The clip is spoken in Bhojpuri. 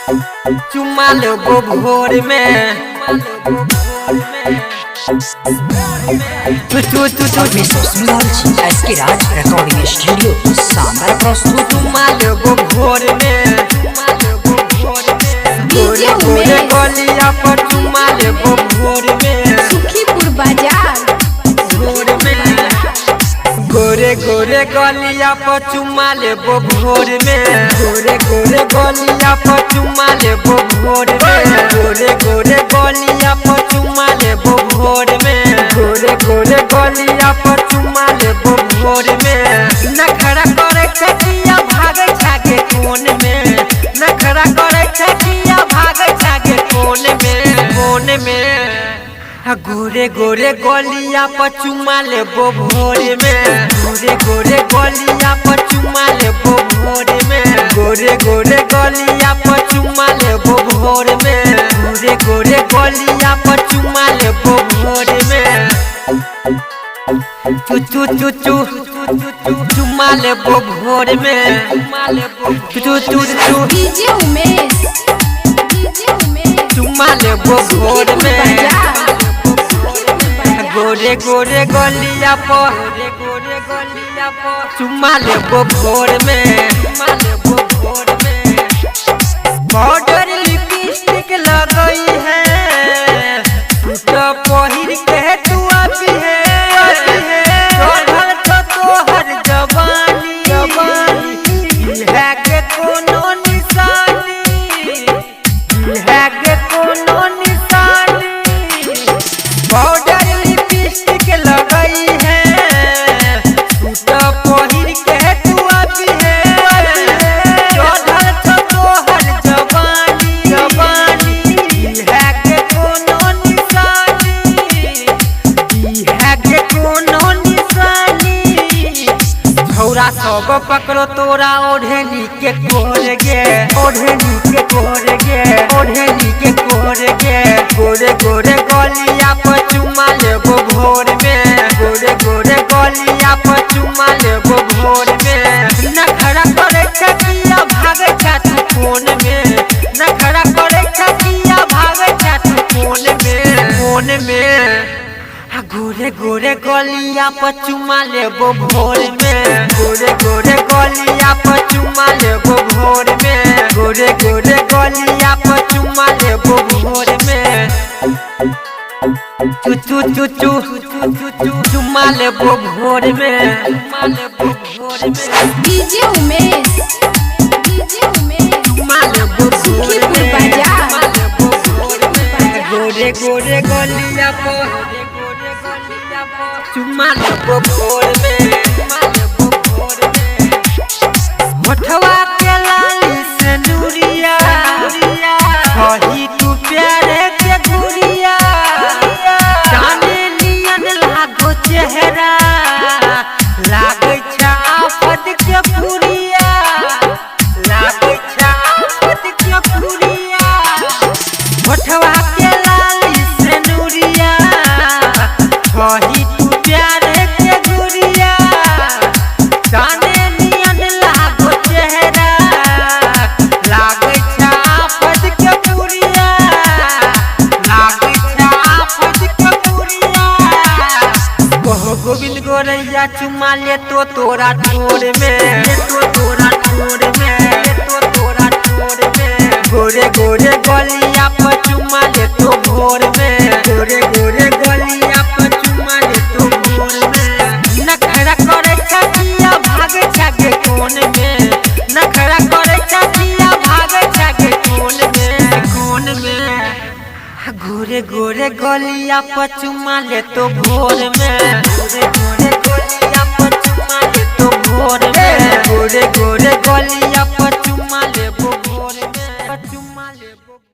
चुमा लेबो भोर में एसके राज रिकॉर्डिंग स्टूडियो शानदार प्रस्तुत। चुमा लेबो भोर में गोरे गोरे गलिया पर चुमा लेबो भोर में सुखीपुर बाजार भोर में गोरे गोरे गलिया पर चुमा लेबो भोर में गोरे गोरे गलिया पर चुमा लेबो भोर में गोरे गोरे गलिया पर चुमा लेबो भोर में गोरे गोरे गलिया पर चुमा लेबो भोर में नखरा करे छकिया भागे छागे कोन में नखरा करे छकिया भागे छागे कोन में गोरे गोरे गलिया पर चुमा लेबो भोर में गोरे गोरे गलिया पर चुमा लेबो भोर में गोरे गोरे गलिया पर चुमा लेबो भोर में गोरे गोरे गलिया पर चुमा लेबो भोर में चू चू चू चुमा लेबो भोर में चू चू चू डीजे उमेश चुमा लेबो भोर में गोरे गोरे गलिया पर चुमा लेबो भोर में पाउडर लिपस्टिक लगई है तो पहिर के तू अभी है तोहर जवानी है के कोनो निशानी है के कोनो निशानी पाउडर लिपस्टिक लगई है तो पहिर के तू अभी है तोहर जवानी है के कोनो निशानी है के कोनो निशानी झौरा सब पकड़ो तोरा ओढ़नी के कोर गे ओढ़नी के कोर गे ओढ़नी के कोर गे गोरे गोरे गलिया पर चुमा लेबो भोर में गोरे गोरे गलिया पर चुमा लेबो भोर में नखरा करे छकिया भागे छातू कोन में नखरा करे छकिया भागे छातू कोन में गोरे गोरे गलिया पर चुमा लेबो भोर में गोरे गोरे गलिया पर चुमा लेबो भोर में गोरे गोरे गलिया पर चुमा लेबो भोर में चू चू चू चू चुमा लेबो भोर में डीजे उमेश चुमा लेबो भोर सुखीपुर में बाजार गोरे गोरे गलिया पर चुमा लेबो भोर में होठवा के लाली से नूरिया कही तू प्यारे के गुड़िया जाने नियन लागो चेहरा लागै छ आफत के पुरिया लागै छ आफत के पुरिया होठवा के लाली से नूरिया कही तू प्यारे के गुड़िया जाने नियन लागो चेहरा लागै छ आफत के पुरिया लागै छ आफत के पुरिया कहो गोविंद गोरैया चुमा ले तो तोरा ठोर में गोरे गोरे गलिया पर चुमा ले तो भोर में गोरे गोरे गलिया पर चुमा ले तो भोर में नखरा करे छकिया भागे छागे कोन में नखरा करे छकिया भागे छागे कोन में गोरे गोरे गलिया पर चुमा ले तो भोर में